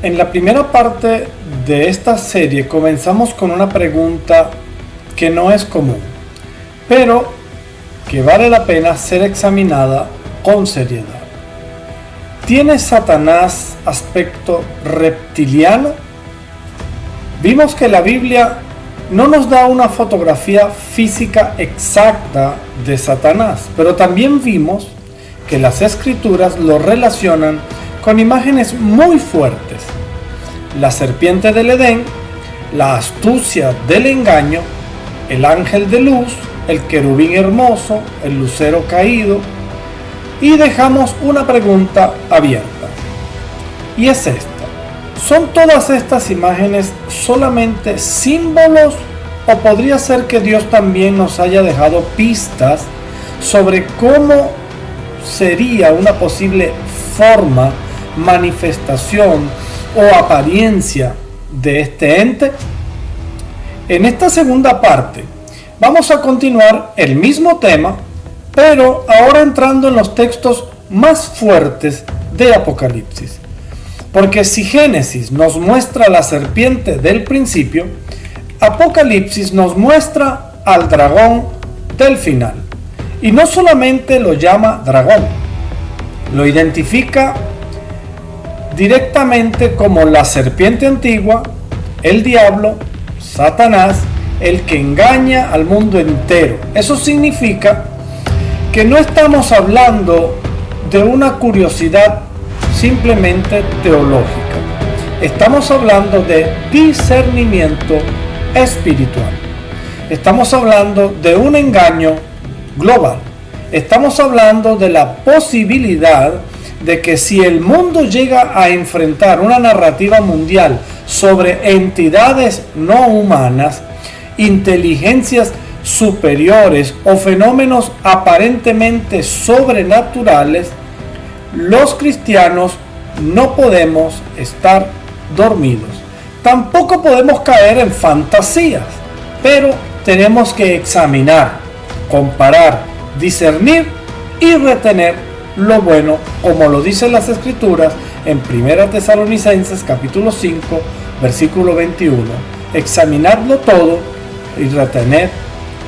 En la primera parte de esta serie comenzamos con una pregunta que no es común, pero que vale la pena ser examinada con seriedad. ¿Tiene Satanás aspecto reptiliano? Vimos que la Biblia no nos da una fotografía física exacta de Satanás, pero también vimos que las Escrituras lo relacionan con imágenes muy fuertes: la serpiente del Edén, la astucia del engaño, el ángel de luz, el querubín hermoso, el lucero caído, y dejamos una pregunta abierta, y es esta: ¿son todas estas imágenes solamente símbolos o podría ser que Dios también nos haya dejado pistas sobre cómo sería una posible forma, manifestación o apariencia de este ente? En esta segunda parte vamos a continuar el mismo tema, pero ahora entrando en los textos más fuertes de Apocalipsis. Porque si Génesis nos muestra la serpiente del principio, Apocalipsis nos muestra al dragón del final. Y no solamente lo llama dragón, lo identifica directamente como la serpiente antigua, el diablo, Satanás, el que engaña al mundo entero. Eso significa que no estamos hablando de una curiosidad simplemente teológica. Estamos hablando de discernimiento espiritual. Estamos hablando de un engaño global. Estamos hablando de la posibilidad de que si el mundo llega a enfrentar una narrativa mundial sobre entidades no humanas, inteligencias superiores o fenómenos aparentemente sobrenaturales, los cristianos no podemos estar dormidos. Tampoco podemos caer en fantasías, pero tenemos que examinar, comparar, discernir y retener lo bueno, como lo dicen las Escrituras en 1 Tesalonicenses capítulo 5, versículo 21. Examinadlo todo y retener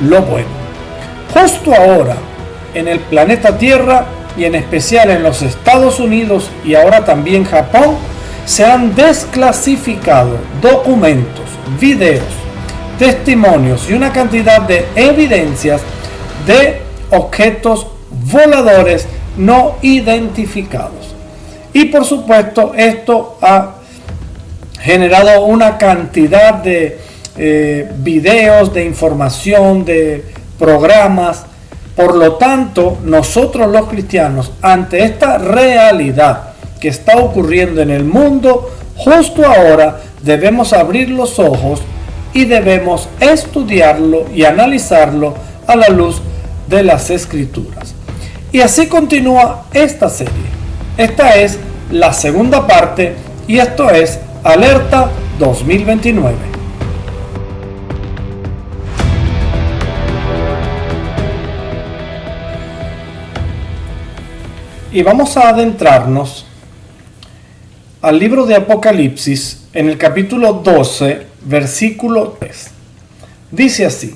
lo bueno. Justo ahora, en el planeta Tierra y en especial en los Estados Unidos y ahora también Japón, se han desclasificado documentos, videos, testimonios y una cantidad de evidencias de objetos voladores no identificados. Y por supuesto esto ha generado una cantidad de videos, de información, de programas. Por lo tanto, nosotros los cristianos, ante esta realidad que está ocurriendo en el mundo, justo ahora debemos abrir los ojos y debemos estudiarlo y analizarlo a la luz de las Escrituras. Y así continúa esta serie. Esta es la segunda parte y esto es Alerta 2029. Y vamos a adentrarnos al libro de Apocalipsis en el capítulo 12, versículo 3. Dice así: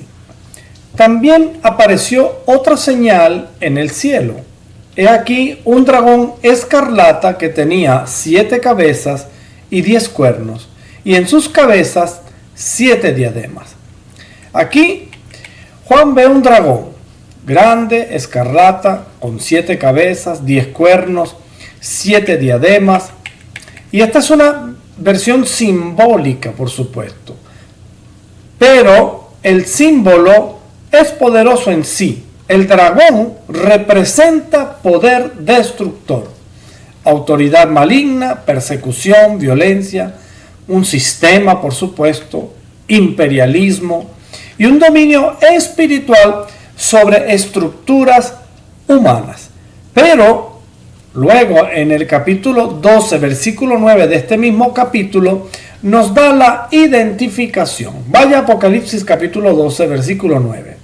también apareció otra señal en el cielo. He aquí un dragón escarlata que tenía 7 cabezas y 10 cuernos, y en sus cabezas 7 diademas. Aquí Juan ve un dragón grande, escarlata, con 7 cabezas, 10 cuernos, 7 diademas. Y esta es una versión simbólica, por supuesto. Pero el símbolo es poderoso en sí. El dragón representa poder destructor, autoridad maligna, persecución, violencia, un sistema, por supuesto, imperialismo y un dominio espiritual sobre estructuras humanas. Pero luego en el capítulo 12, versículo 9 de este mismo capítulo, nos da la identificación. Vaya a Apocalipsis capítulo 12, versículo 9.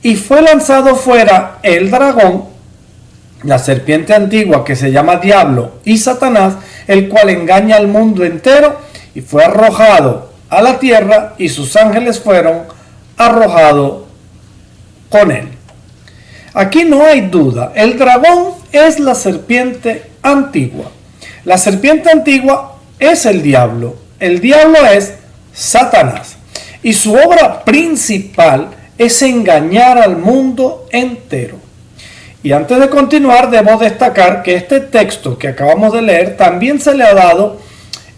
Y fue lanzado fuera el dragón, la serpiente antigua que se llama Diablo y Satanás, el cual engaña al mundo entero, y fue arrojado a la tierra, y sus ángeles fueron arrojados con él. Aquí no hay duda, el dragón es la serpiente antigua. La serpiente antigua es el diablo es Satanás, y su obra principal es engañar al mundo entero. Y antes de continuar, debo destacar que este texto que acabamos de leer también se le ha dado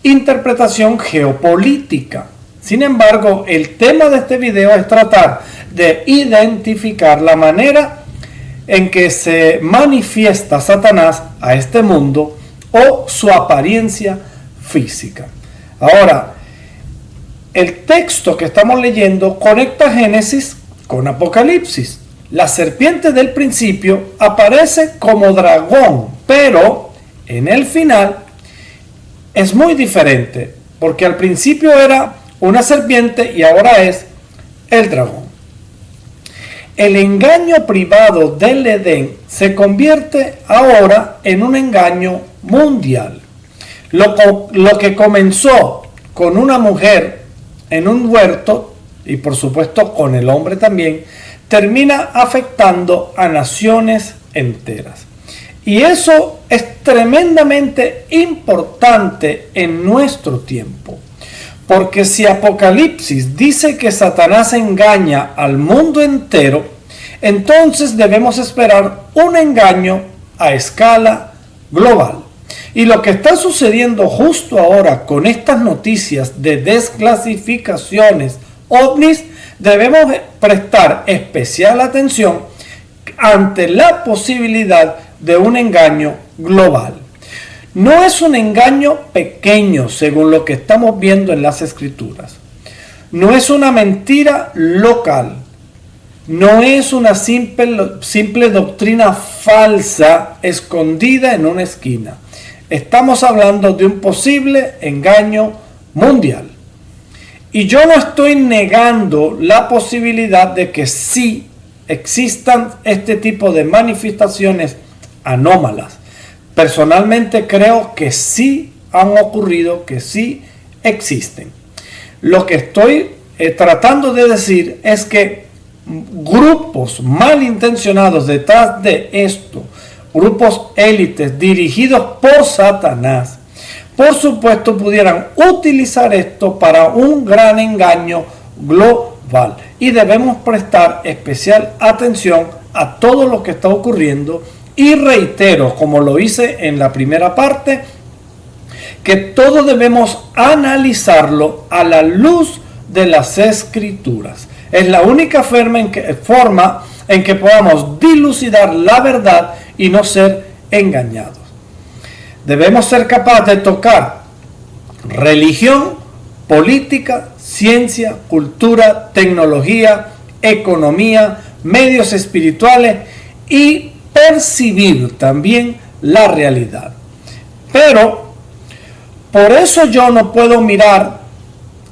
interpretación geopolítica. Sin embargo, el tema de este video es tratar de identificar la manera en que se manifiesta Satanás a este mundo o su apariencia física. Ahora, el texto que estamos leyendo conecta Génesis con Apocalipsis. La serpiente del principio aparece como dragón, pero en el final es muy diferente, porque al principio era una serpiente y ahora es el dragón. El engaño privado del Edén se convierte ahora en un engaño mundial. Lo que comenzó con una mujer en un huerto, y por supuesto con el hombre también, termina afectando a naciones enteras. Y eso es tremendamente importante en nuestro tiempo. Porque si Apocalipsis dice que Satanás engaña al mundo entero, entonces debemos esperar un engaño a escala global. Y lo que está sucediendo justo ahora con estas noticias de desclasificaciones ovnis, debemos prestar especial atención ante la posibilidad de un engaño global. No es un engaño pequeño, según lo que estamos viendo en las Escrituras. No es una mentira local. No es una simple doctrina falsa escondida en una esquina. Estamos hablando de un posible engaño mundial. Y yo no estoy negando la posibilidad de que sí existan este tipo de manifestaciones anómalas. Personalmente creo que sí han ocurrido, que sí existen. Lo que estoy tratando de decir es que grupos malintencionados detrás de esto, grupos élites dirigidos por Satanás, por supuesto pudieran utilizar esto para un gran engaño global. Y debemos prestar especial atención a todo lo que está ocurriendo. Y reitero, como lo hice en la primera parte, que todo debemos analizarlo a la luz de las Escrituras. Es la única forma en que podamos dilucidar la verdad y no ser engañados. Debemos ser capaces de tocar religión, política, ciencia, cultura, tecnología, economía, medios espirituales y percibir también la realidad. Pero por eso yo no puedo mirar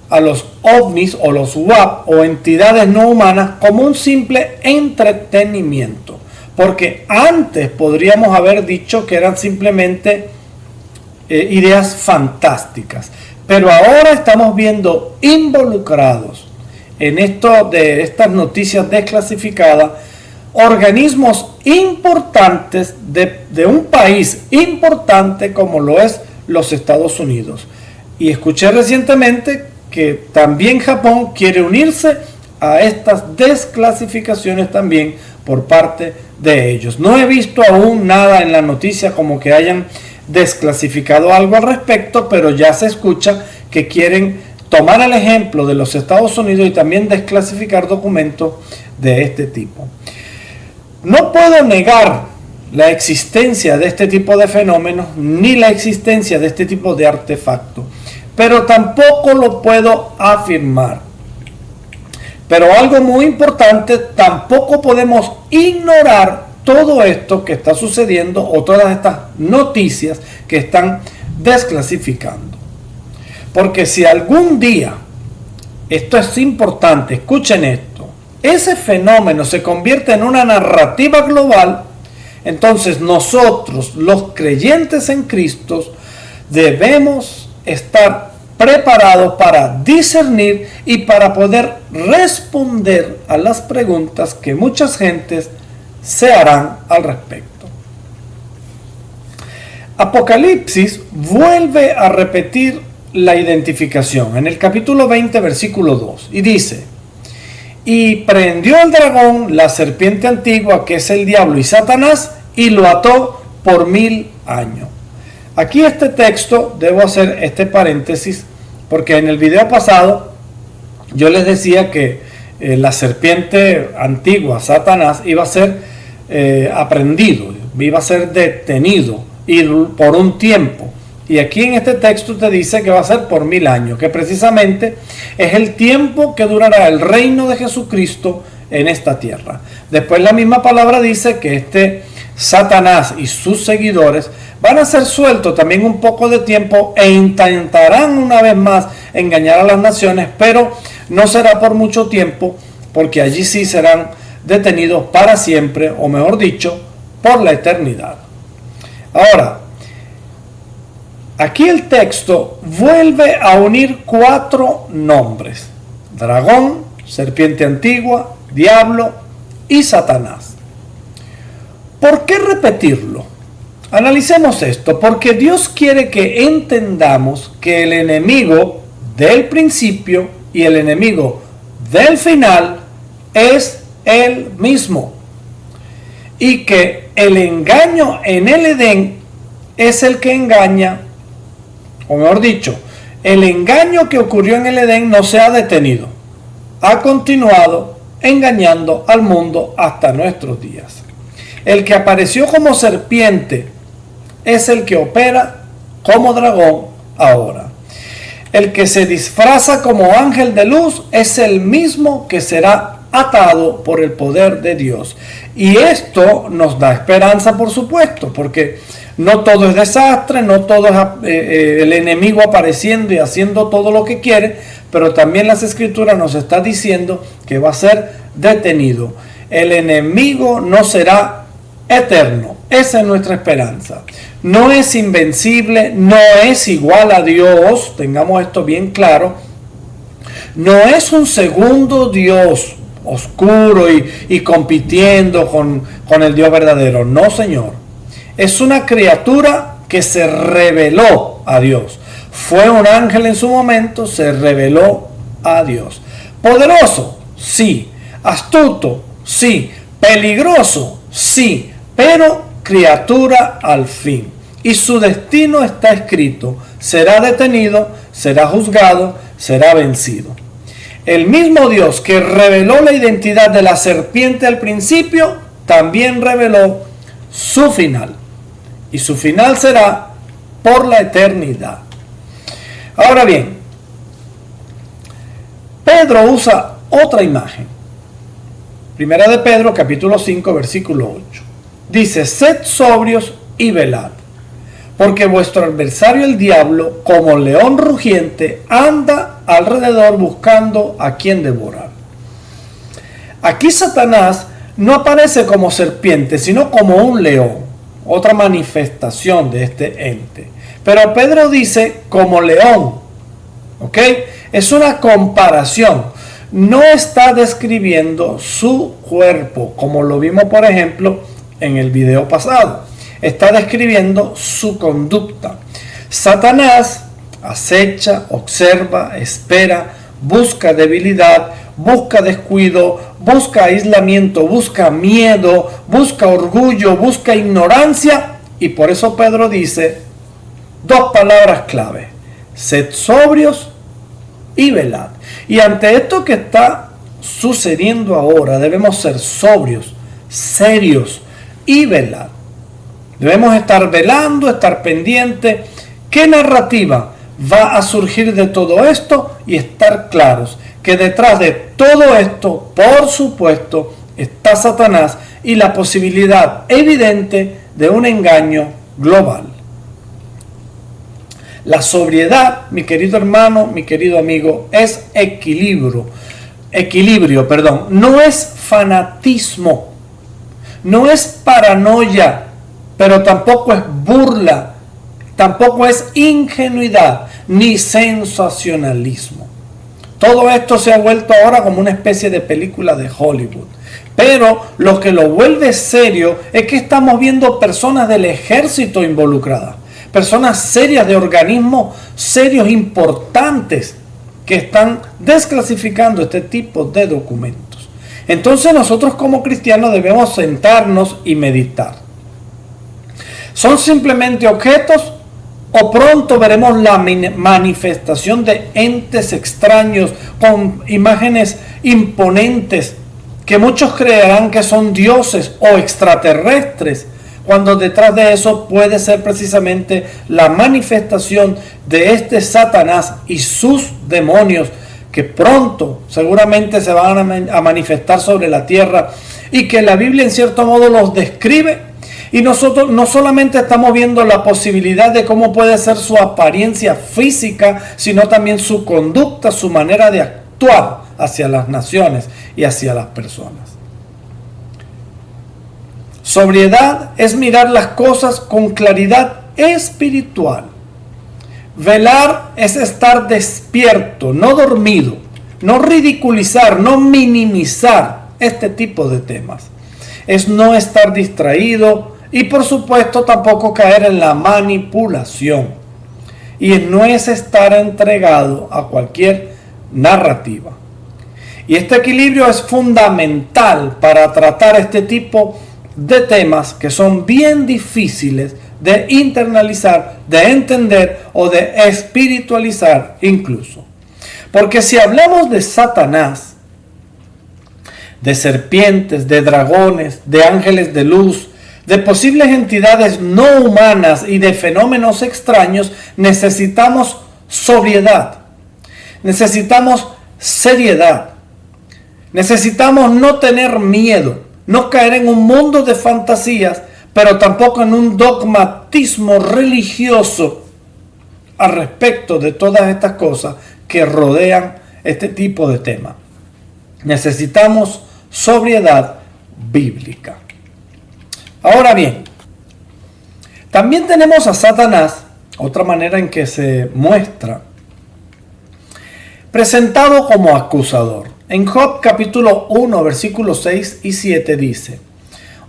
a los ovnis o los UAP o entidades no humanas como un simple entretenimiento, porque antes podríamos haber dicho que eran simplemente ideas fantásticas, pero ahora estamos viendo involucrados en esto de estas noticias desclasificadas organismos importantes de un país importante como lo es los Estados Unidos. Y escuché recientemente que también Japón quiere unirse a estas desclasificaciones también por parte de ellos. No he visto aún nada en la noticia como que hayan desclasificado algo al respecto, pero ya se escucha que quieren tomar el ejemplo de los Estados Unidos y también desclasificar documentos de este tipo. No puedo negar la existencia de este tipo de fenómenos ni la existencia de este tipo de artefactos, pero tampoco lo puedo afirmar. Pero algo muy importante, tampoco podemos ignorar todo esto que está sucediendo o todas estas noticias que están desclasificando. Porque si algún día, esto es importante, escuchen esto, ese fenómeno se convierte en una narrativa global, entonces nosotros, los creyentes en Cristo, debemos estar preparados para discernir y para poder responder a las preguntas que muchas gentes se harán al respecto. Apocalipsis vuelve a repetir la identificación en el capítulo 20, versículo 2, y dice: y prendió al dragón, la serpiente antigua, que es el diablo y Satanás, y lo ató por 1000 años. Aquí este texto, debo hacer este paréntesis, porque en el video pasado yo les decía que la serpiente antigua, Satanás, iba a ser aprendido, iba a ser detenido y por un tiempo. Y aquí en este texto te dice que va a ser por 1000 años, que precisamente es el tiempo que durará el reino de Jesucristo en esta tierra. Después la misma palabra dice que este Satanás y sus seguidores van a ser sueltos también un poco de tiempo e intentarán una vez más engañar a las naciones, pero no será por mucho tiempo, porque allí sí serán detenidos para siempre, o mejor dicho, por la eternidad. Ahora, aquí el texto vuelve a unir 4 nombres: dragón, serpiente antigua, diablo y Satanás. ¿Por qué repetirlo? Analicemos esto, porque Dios quiere que entendamos que el enemigo del principio y el enemigo del final es el mismo, y que el engaño en el Edén es el que engaña, o mejor dicho, el engaño que ocurrió en el Edén no se ha detenido, ha continuado engañando al mundo hasta nuestros días. El que apareció como serpiente es el que opera como dragón ahora. El que se disfraza como ángel de luz es el mismo que será atado por el poder de Dios. Y esto nos da esperanza, por supuesto, porque no todo es desastre, no todo es el enemigo apareciendo y haciendo todo lo que quiere, pero también las escrituras nos están diciendo que va a ser detenido. El enemigo no será eterno. Esa es nuestra esperanza. No es invencible, no es igual a Dios, tengamos esto bien claro. No es un segundo Dios oscuro y compitiendo con el Dios verdadero. No, Señor. Es una criatura que se rebeló a Dios. Fue un ángel en su momento, se rebeló a Dios. Poderoso, sí. Astuto, sí. Peligroso, sí. Pero criatura al fin. Y su destino está escrito. Será detenido, será juzgado, será vencido. El mismo Dios que reveló la identidad de la serpiente al principio, también reveló su final. Y su final será por la eternidad. Ahora bien, Pedro usa otra imagen. Primera de Pedro, capítulo 5, versículo 8. Dice: sed sobrios y velad, porque vuestro adversario el diablo, como león rugiente, anda alrededor buscando a quien devorar. Aquí Satanás no aparece como serpiente, sino como un león, otra manifestación de este ente. Pero Pedro dice como león, ¿ok? Es una comparación. No está describiendo su cuerpo, como lo vimos, por ejemplo, en el video pasado. Está describiendo su conducta. Satanás acecha, observa, espera, busca debilidad, busca descuido, busca aislamiento, busca miedo, busca orgullo, busca ignorancia. Y por eso Pedro dice 2 palabras clave: sed sobrios y velad. Y ante esto que está sucediendo ahora, debemos ser sobrios, serios y velar. Debemos estar velando, estar pendientes. ¿Qué narrativa va a surgir de todo esto? Y estar claros que detrás de todo esto, por supuesto, está Satanás y la posibilidad evidente de un engaño global. La sobriedad, mi querido hermano, mi querido amigo, es equilibrio, no es fanatismo, no es paranoia, pero tampoco es burla. tampoco es ingenuidad ni sensacionalismo. Todo esto se ha vuelto ahora como una especie de película de Hollywood. Pero lo que lo vuelve serio es que estamos viendo personas del ejército involucradas, personas serias de organismos serios importantes que están desclasificando este tipo de documentos. Entonces nosotros como cristianos debemos sentarnos y meditar. ¿Son simplemente objetos o pronto veremos la manifestación de entes extraños con imágenes imponentes que muchos creerán que son dioses o extraterrestres, cuando detrás de eso puede ser precisamente la manifestación de este Satanás y sus demonios que pronto seguramente se van a manifestar sobre la tierra y que la Biblia en cierto modo los describe? Y nosotros no solamente estamos viendo la posibilidad de cómo puede ser su apariencia física, sino también su conducta, su manera de actuar hacia las naciones y hacia las personas. Sobriedad es mirar las cosas con claridad espiritual. Velar es estar despierto, no dormido, no ridiculizar, no minimizar este tipo de temas. Es no estar distraído y por supuesto tampoco caer en la manipulación. Y no es estar entregado a cualquier narrativa. Y este equilibrio es fundamental para tratar este tipo de temas que son bien difíciles de internalizar, de entender o de espiritualizar incluso. Porque si hablamos de Satanás, de serpientes, de dragones, de ángeles de luz, de posibles entidades no humanas y de fenómenos extraños, necesitamos sobriedad, necesitamos seriedad, necesitamos no tener miedo, no caer en un mundo de fantasías, pero tampoco en un dogmatismo religioso al respecto de todas estas cosas que rodean este tipo de temas. Necesitamos sobriedad bíblica. Ahora bien, también tenemos a Satanás, otra manera en que se muestra, presentado como acusador. En Job capítulo 1, versículos 6 y 7 dice: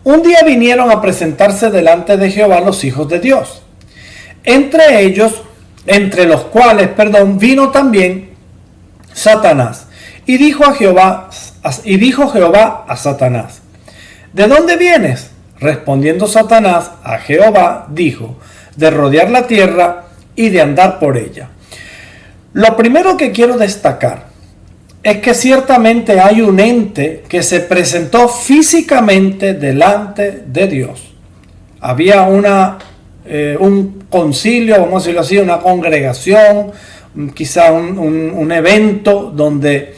un día vinieron a presentarse delante de Jehová los hijos de Dios, entre los cuales vino también Satanás. Y dijo Jehová a Satanás: ¿de dónde vienes? Respondiendo Satanás a Jehová, dijo: de rodear la tierra y de andar por ella. Lo primero que quiero destacar es que ciertamente hay un ente que se presentó físicamente delante de Dios. Había un concilio, vamos a decirlo así, una congregación, quizá un evento donde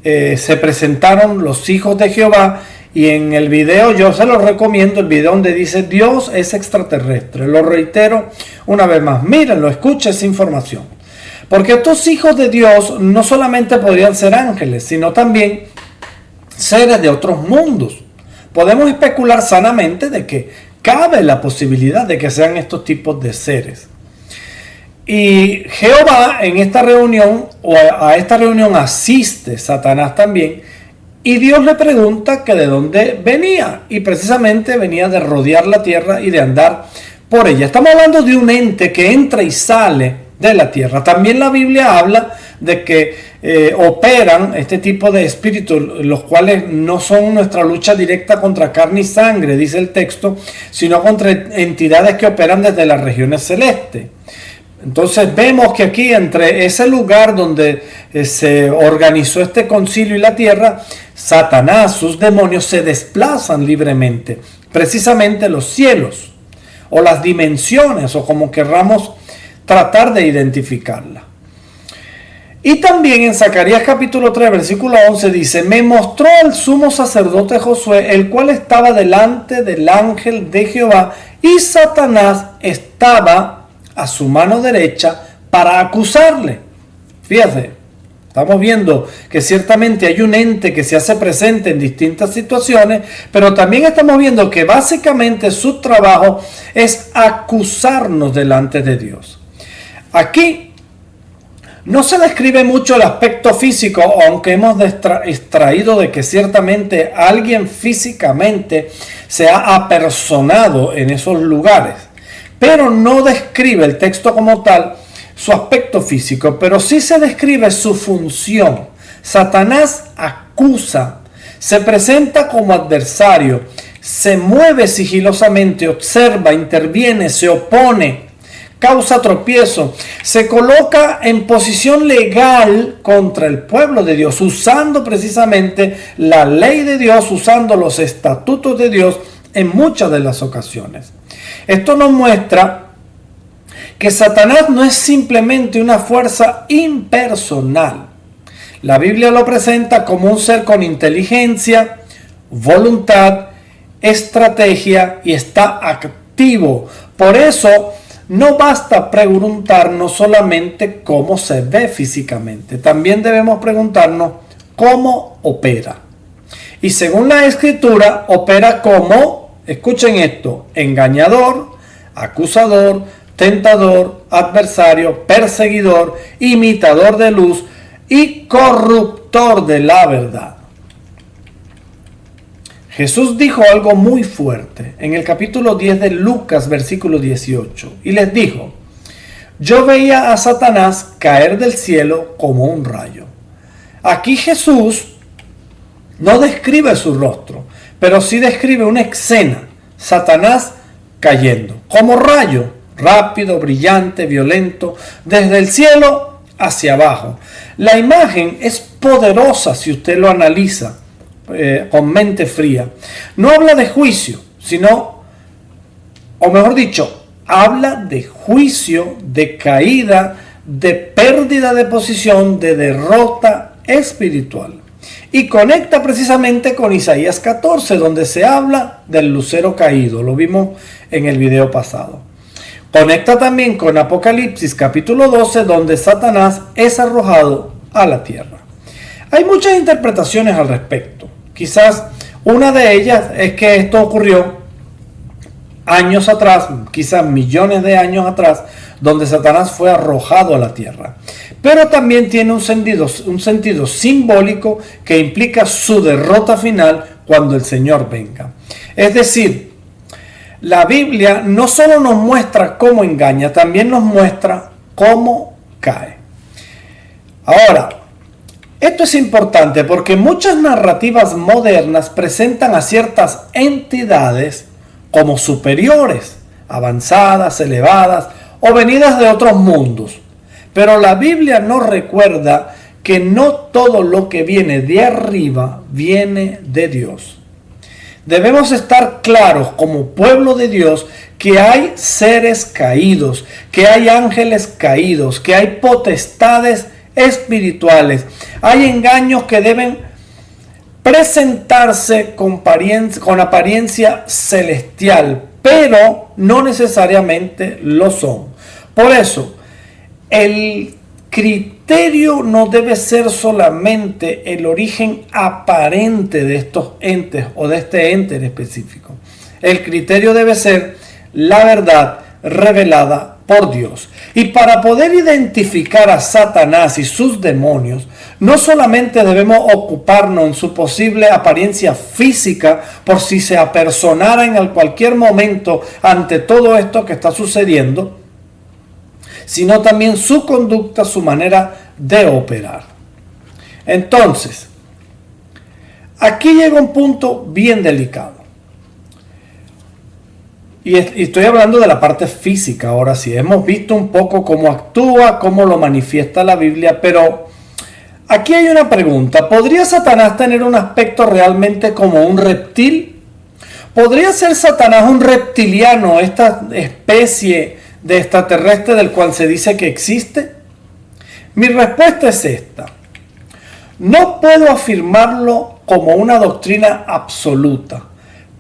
se presentaron los hijos de Jehová. Y en el video, yo se los recomiendo, el video donde dice Dios es extraterrestre. Lo reitero una vez más, mírenlo, escuchen esa información. Porque estos hijos de Dios no solamente podrían ser ángeles, sino también seres de otros mundos. Podemos especular sanamente de que cabe la posibilidad de que sean estos tipos de seres. Y Jehová en esta reunión, o a esta reunión asiste Satanás también, y Dios le pregunta que de dónde venía, y precisamente venía de rodear la tierra y de andar por ella. Estamos hablando de un ente que entra y sale de la tierra. También la Biblia habla de que operan este tipo de espíritus, los cuales no son nuestra lucha directa contra carne y sangre, dice el texto, sino contra entidades que operan desde las regiones celestes. Entonces vemos que aquí, entre ese lugar donde se organizó este concilio y la tierra, Satanás, sus demonios se desplazan libremente, precisamente los cielos o las dimensiones, o como querramos tratar de identificarla. Y también en Zacarías capítulo 3 versículo 11 dice: me mostró el sumo sacerdote Josué, el cual estaba delante del ángel de Jehová, y Satanás estaba a su mano derecha para acusarle. Fíjate, Estamos viendo que ciertamente hay un ente que se hace presente en distintas situaciones, pero también estamos viendo que básicamente su trabajo es acusarnos delante de Dios. Aquí no se describe mucho el aspecto físico, aunque hemos extraído de que ciertamente alguien físicamente se ha apersonado en esos lugares. Pero no describe el texto como tal su aspecto físico, pero sí se describe su función. Satanás acusa, se presenta como adversario, se mueve sigilosamente, observa, interviene, se opone, causa tropiezo, se coloca en posición legal contra el pueblo de Dios, usando precisamente la ley de Dios, usando los estatutos de Dios en muchas de las ocasiones. Esto nos muestra que Satanás no es simplemente una fuerza impersonal. La Biblia lo presenta como un ser con inteligencia, voluntad, estrategia y está activo. Por eso no basta preguntarnos solamente cómo se ve físicamente. También debemos preguntarnos cómo opera. Y según la Escritura, opera como, escuchen esto, engañador, acusador, tentador, adversario, perseguidor, imitador de luz y corruptor de la verdad. Jesús dijo algo muy fuerte en el capítulo 10 de Lucas, versículo 18, y les dijo: yo veía a Satanás caer del cielo como un rayo. Aquí Jesús no describe su rostro, pero sí describe una escena, Satanás cayendo como rayo, rápido, brillante, violento, desde el cielo hacia abajo. La imagen es poderosa si usted lo analiza con mente fría. No habla de juicio, sino, o mejor dicho, habla de juicio, de caída, de pérdida de posición, de derrota espiritual. Y conecta precisamente con Isaías 14, donde se habla del lucero caído. Lo vimos en el video pasado. Conecta también con Apocalipsis capítulo 12, donde Satanás es arrojado a la tierra. Hay muchas interpretaciones al respecto. Quizás una de ellas es que esto ocurrió años atrás, quizás millones de años atrás, donde Satanás fue arrojado a la tierra. Pero también tiene un sentido simbólico que implica su derrota final cuando el Señor venga. Es decir, la Biblia no solo nos muestra cómo engaña, también nos muestra cómo cae. Ahora, esto es importante porque muchas narrativas modernas presentan a ciertas entidades como superiores, avanzadas, elevadas o venidas de otros mundos. Pero la Biblia nos recuerda que no todo lo que viene de arriba viene de Dios. Debemos estar claros como pueblo de Dios que hay seres caídos, que hay ángeles caídos, que hay potestades espirituales, hay engaños que deben presentarse con apariencia celestial, pero no necesariamente lo son. Por eso, el criterio no debe ser solamente el origen aparente de estos entes o de este ente en específico. El criterio debe ser la verdad revelada por Dios. Y para poder identificar a Satanás y sus demonios, no solamente debemos ocuparnos en su posible apariencia física por si se apersonara en cualquier momento ante todo esto que está sucediendo, sino también su conducta, su manera de operar. Entonces, aquí llega un punto bien delicado. Y estoy hablando de la parte física. Ahora sí, hemos visto un poco cómo actúa, cómo lo manifiesta la Biblia, pero aquí hay una pregunta. ¿Podría Satanás tener un aspecto realmente como un reptil? ¿Podría ser Satanás un reptiliano, esta especie de extraterrestre del cual se dice que existe? Mi respuesta es esta. No puedo afirmarlo como una doctrina absoluta,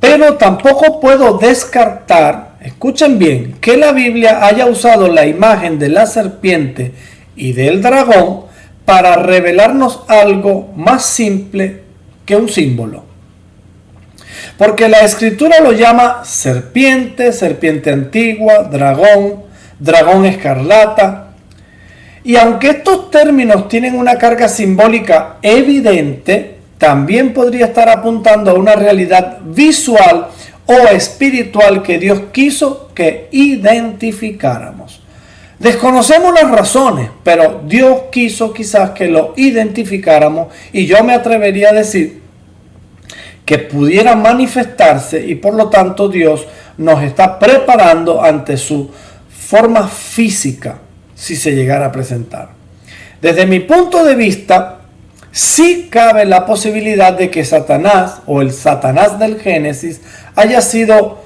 pero tampoco puedo descartar, escuchen bien, que la Biblia haya usado la imagen de la serpiente y del dragón para revelarnos algo más simple que un símbolo. Porque la Escritura lo llama serpiente, serpiente antigua, dragón, dragón escarlata. Y aunque estos términos tienen una carga simbólica evidente, también podría estar apuntando a una realidad visual o espiritual que Dios quiso que identificáramos. Desconocemos las razones, pero Dios quiso quizás que lo identificáramos, y yo me atrevería a decir que pudiera manifestarse, y por lo tanto Dios nos está preparando ante su forma física si se llegara a presentar. Desde mi punto de vista, sí cabe la posibilidad de que Satanás, o el Satanás del Génesis, haya sido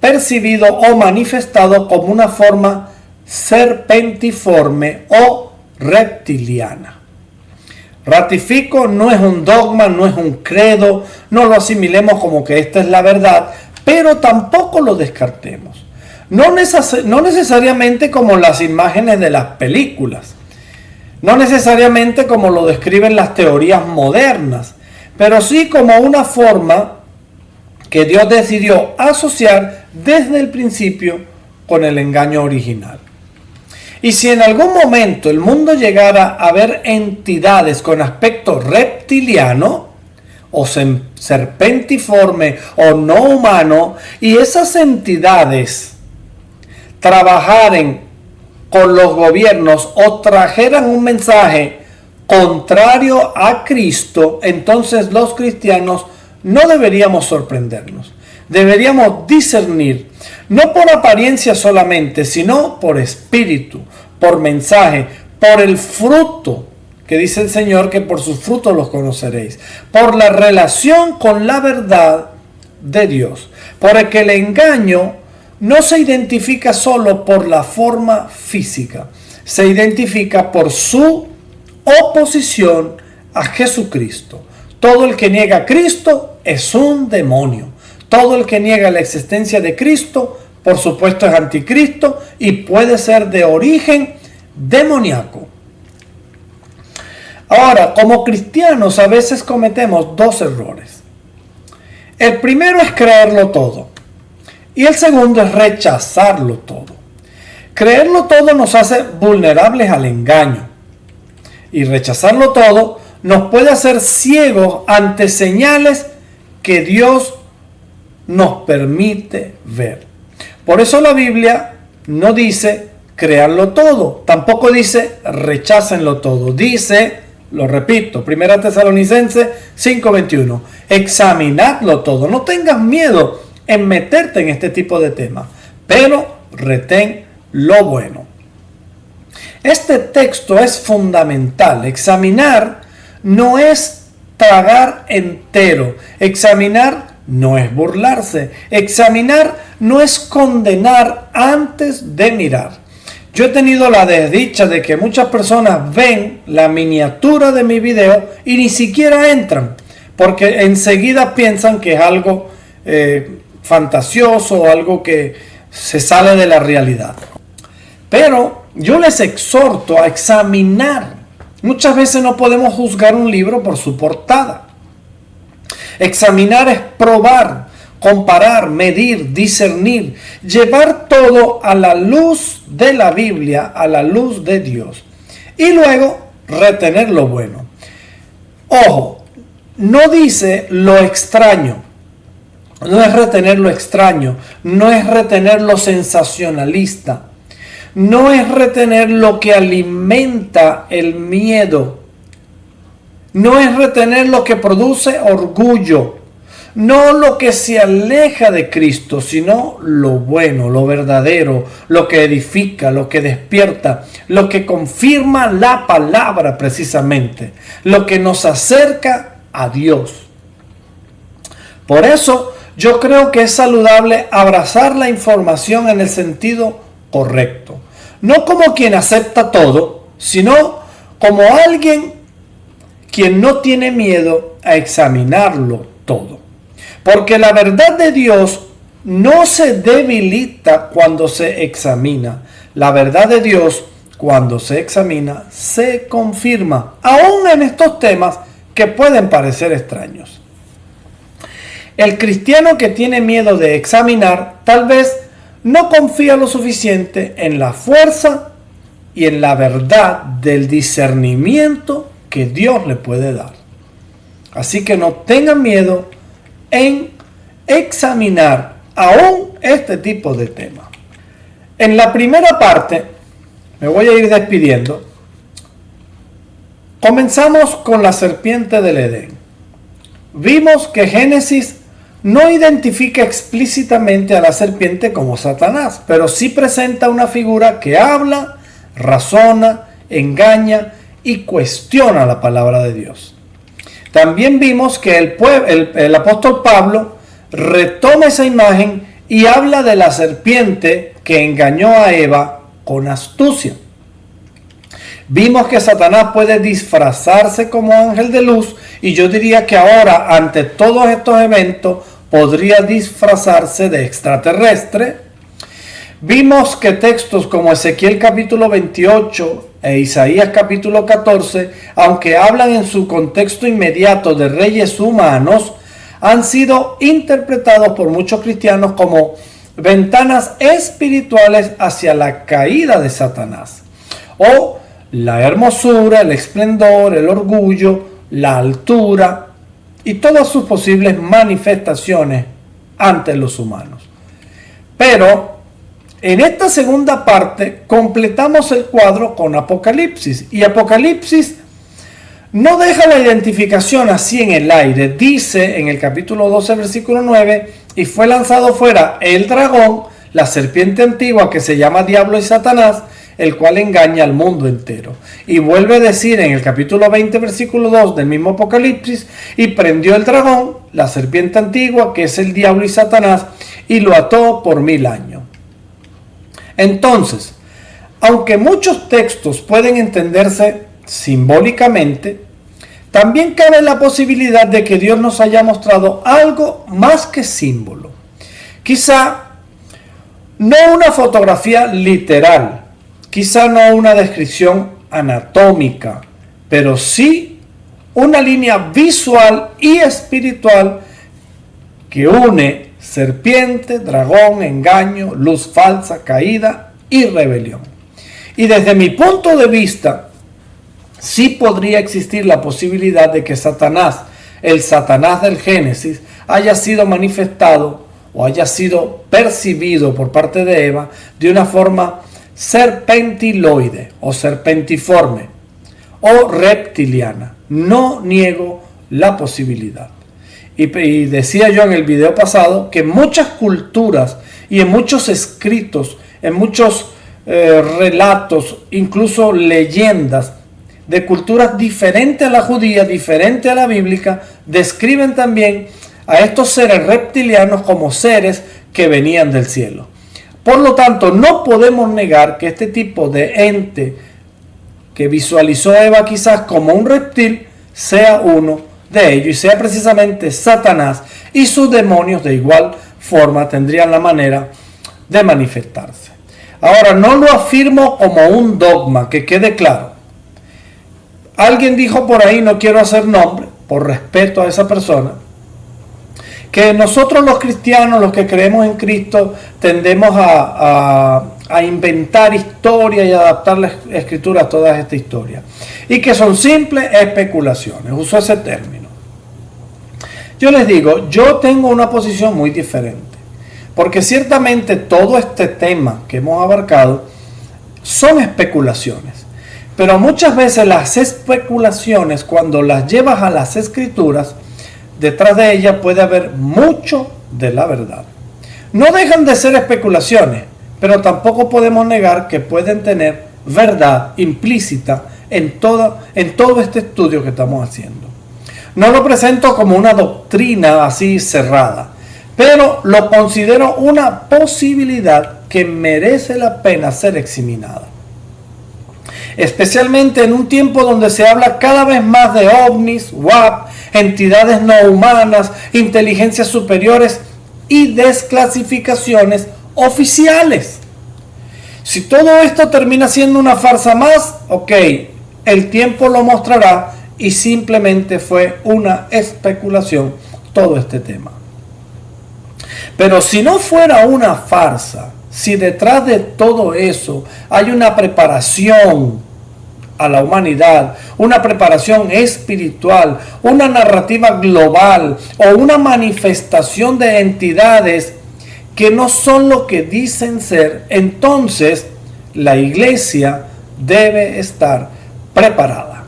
percibido o manifestado como una forma serpentiforme o reptiliana. Ratifico, no es un dogma, no es un credo, no lo asimilemos como que esta es la verdad, pero tampoco lo descartemos. No necesariamente como las imágenes de las películas, no necesariamente como lo describen las teorías modernas, pero sí como una forma que Dios decidió asociar desde el principio con el engaño original. Y si en algún momento el mundo llegara a ver entidades con aspecto reptiliano o serpentiforme o no humano, y esas entidades trabajaren con los gobiernos o trajeran un mensaje contrario a Cristo, entonces los cristianos no deberíamos sorprendernos. Deberíamos discernir, no por apariencia solamente, sino por espíritu, por mensaje, por el fruto, que dice el Señor que por sus frutos los conoceréis, por la relación con la verdad de Dios, porque el engaño no se identifica solo por la forma física, se identifica por su oposición a Jesucristo. Todo el que niega a Cristo es un demonio. Todo el que niega la existencia de Cristo, por supuesto, es anticristo y puede ser de origen demoníaco. Ahora, como cristianos a veces cometemos dos errores. El primero es creerlo todo y el segundo es rechazarlo todo. Creerlo todo nos hace vulnerables al engaño y rechazarlo todo nos puede hacer ciegos ante señales que Dios nos permite ver. Por eso la Biblia no dice créanlo todo, tampoco dice rechácenlo todo. Dice, lo repito, 1 Tesalonicenses 5:21, examinadlo todo. No tengas miedo en meterte en este tipo de temas, pero retén lo bueno. Este texto es fundamental. Examinar no es tragar entero. Examinar no es burlarse. Examinar no es condenar antes de mirar. Yo he tenido la desdicha de que muchas personas ven la miniatura de mi video y ni siquiera entran, porque enseguida piensan que es algo fantasioso o algo que se sale de la realidad. Pero yo les exhorto a examinar. Muchas veces no podemos juzgar un libro por su portada. Examinar es probar, comparar, medir, discernir, llevar todo a la luz de la Biblia, a la luz de Dios. Y luego retener lo bueno. Ojo, no dice lo extraño. No es retener lo extraño, no es retener lo sensacionalista, no es retener lo que alimenta el miedo, no es retener lo que produce orgullo, no lo que se aleja de Cristo, sino lo bueno, lo verdadero, lo que edifica, lo que despierta, lo que confirma la palabra precisamente, lo que nos acerca a Dios. Por eso, yo creo que es saludable abrazar la información en el sentido correcto. No como quien acepta todo, sino como alguien quien no tiene miedo a examinarlo todo. Porque la verdad de Dios no se debilita cuando se examina. La verdad de Dios cuando se examina, se confirma, aún en estos temas que pueden parecer extraños. El cristiano que tiene miedo de examinar, tal vez no confía lo suficiente en la fuerza y en la verdad del discernimiento que Dios le puede dar. Así que no tengan miedo en examinar aún este tipo de temas. En la primera parte, me voy a ir despidiendo. Comenzamos con la serpiente del Edén. Vimos que Génesis no identifica explícitamente a la serpiente como Satanás, pero sí presenta una figura que habla, razona, engaña y cuestiona la palabra de Dios. También vimos que el apóstol Pablo retoma esa imagen y habla de la serpiente que engañó a Eva con astucia. Vimos que Satanás puede disfrazarse como ángel de luz, y yo diría que ahora, ante todos estos eventos, podría disfrazarse de extraterrestre. Vimos que textos como Ezequiel capítulo 28 e Isaías capítulo 14, aunque hablan en su contexto inmediato de reyes humanos, han sido interpretados por muchos cristianos como ventanas espirituales hacia la caída de Satanás, o la hermosura, el esplendor, el orgullo, la altura y todas sus posibles manifestaciones ante los humanos. Pero en esta segunda parte completamos el cuadro con Apocalipsis, y Apocalipsis no deja la identificación así en el aire. Dice en el capítulo 12, versículo 9, y fue lanzado fuera el dragón, la serpiente antigua que se llama Diablo y Satanás, el cual engaña al mundo entero. Y vuelve a decir en el capítulo 20, versículo 2 del mismo Apocalipsis, y prendió el dragón, la serpiente antigua, que es el diablo y Satanás, y lo ató por 1000 años. Entonces, aunque muchos textos pueden entenderse simbólicamente, también cabe la posibilidad de que Dios nos haya mostrado algo más que símbolo. Quizá no una fotografía literal, quizá no una descripción anatómica, pero sí una línea visual y espiritual que une serpiente, dragón, engaño, luz falsa, caída y rebelión. Y desde mi punto de vista, sí podría existir la posibilidad de que Satanás, el Satanás del Génesis, haya sido manifestado o haya sido percibido por parte de Eva de una forma serpentiloide o serpentiforme o reptiliana. No niego la posibilidad. Y decía yo en el video pasado que en muchas culturas y en muchos escritos, en muchos relatos, incluso leyendas de culturas diferentes a la judía, diferentes a la bíblica, describen también a estos seres reptilianos como seres que venían del cielo. Por lo tanto, no podemos negar que este tipo de ente que visualizó Eva quizás como un reptil sea uno de ellos, y sea precisamente Satanás, y sus demonios de igual forma tendrían la manera de manifestarse. Ahora, no lo afirmo como un dogma, que quede claro. Alguien dijo por ahí, no quiero hacer nombre, por respeto a esa persona, que nosotros los cristianos, los que creemos en Cristo, tendemos a inventar historias y adaptar la escritura a todas estas historias, y que son simples especulaciones. Uso ese término. Yo les digo, yo tengo una posición muy diferente, porque ciertamente todo este tema que hemos abarcado son especulaciones, pero muchas veces las especulaciones, cuando las llevas a las escrituras, detrás de ellas puede haber mucho de la verdad. No dejan de ser especulaciones, pero tampoco podemos negar que pueden tener verdad implícita en todo este estudio que estamos haciendo. No lo presento como una doctrina así cerrada, pero lo considero una posibilidad que merece la pena ser examinada. Especialmente en un tiempo donde se habla cada vez más de ovnis, UAP, entidades no humanas, inteligencias superiores y desclasificaciones oficiales. Si todo esto termina siendo una farsa más, ok, el tiempo lo mostrará y simplemente fue una especulación todo este tema. Pero si no fuera una farsa, si detrás de todo eso hay una preparación a la humanidad, una preparación espiritual, una narrativa global o una manifestación de entidades que no son lo que dicen ser, entonces la iglesia debe estar preparada.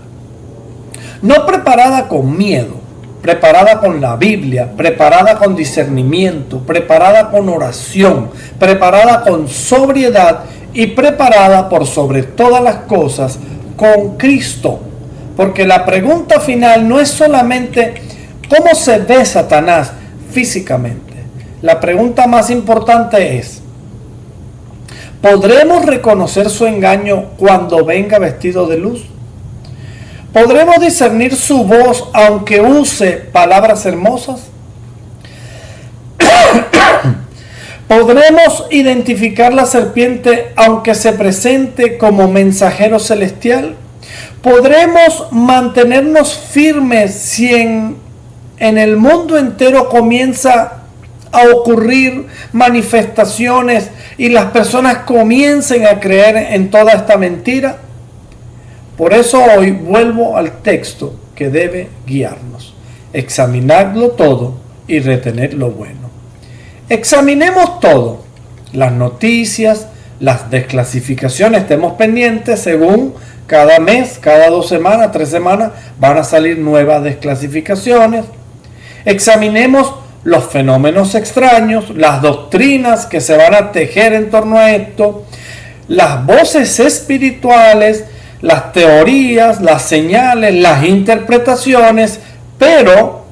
No preparada con miedo, preparada con la Biblia, preparada con discernimiento, preparada con oración, preparada con sobriedad y preparada por sobre todas las cosas con Cristo. Porque la pregunta final no es solamente cómo se ve Satanás físicamente. La pregunta más importante es, ¿podremos reconocer su engaño cuando venga vestido de luz? ¿Podremos discernir su voz aunque use palabras hermosas? ¿Podremos identificar la serpiente aunque se presente como mensajero celestial? ¿Podremos mantenernos firmes si en el mundo entero comienza a ocurrir manifestaciones y las personas comiencen a creer en toda esta mentira? Por eso hoy vuelvo al texto que debe guiarnos. Examinadlo todo y retener lo bueno. Examinemos todo. Las noticias, las desclasificaciones, estemos pendientes según cada mes, cada 2 semanas, 3 semanas, van a salir nuevas desclasificaciones. Examinemos los fenómenos extraños, las doctrinas que se van a tejer en torno a esto, las voces espirituales, las teorías, las señales, las interpretaciones, pero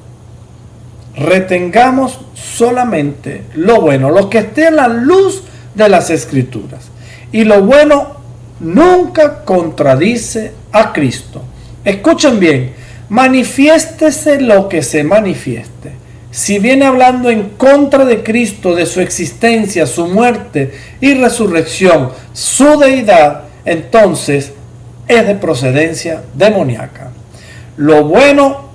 retengamos solamente lo bueno, lo que esté a la luz de las Escrituras. Y lo bueno nunca contradice a Cristo. Escuchen bien, manifiéstese lo que se manifieste. Si viene hablando en contra de Cristo, de su existencia, su muerte y resurrección, su deidad, entonces es de procedencia demoníaca. Lo bueno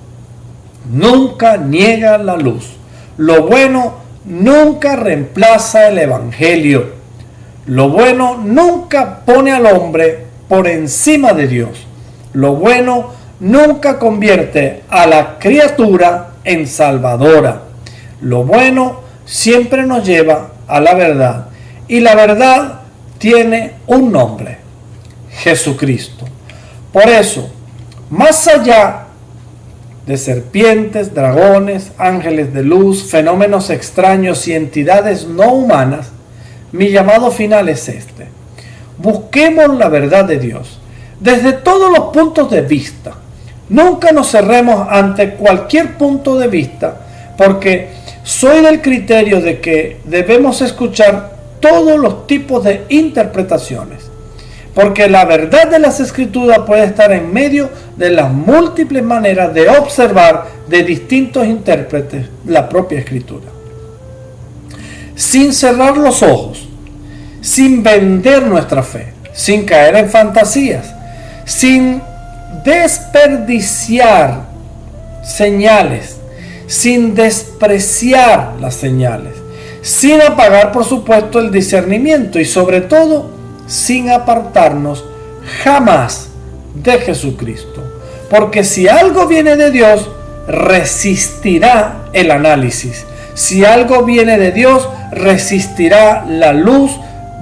nunca niega la luz. Lo bueno nunca reemplaza el evangelio. Lo bueno nunca pone al hombre por encima de Dios. Lo bueno nunca convierte a la criatura en salvadora. Lo bueno siempre nos lleva a la verdad. Y la verdad tiene un nombre: Jesucristo. Por eso, más allá de serpientes, dragones, ángeles de luz, fenómenos extraños y entidades no humanas, mi llamado final es este: busquemos la verdad de Dios desde todos los puntos de vista. Nunca nos cerremos ante cualquier punto de vista, porque soy del criterio de que debemos escuchar todos los tipos de interpretaciones, porque la verdad de las Escrituras puede estar en medio de las múltiples maneras de observar de distintos intérpretes la propia Escritura. Sin cerrar los ojos, sin vender nuestra fe, sin caer en fantasías, sin desperdiciar señales, sin despreciar las señales, sin apagar, por supuesto, el discernimiento y sobre todo sin apartarnos jamás de Jesucristo. Porque si algo viene de Dios, resistirá el análisis. Si algo viene de Dios, resistirá la luz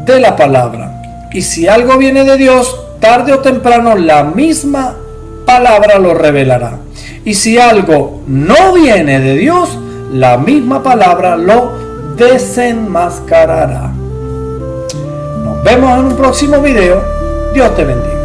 de la palabra. Y si algo viene de Dios, tarde o temprano la misma palabra lo revelará. Y si algo no viene de Dios, la misma palabra lo desenmascarará. Nos vemos en un próximo video. Dios te bendiga.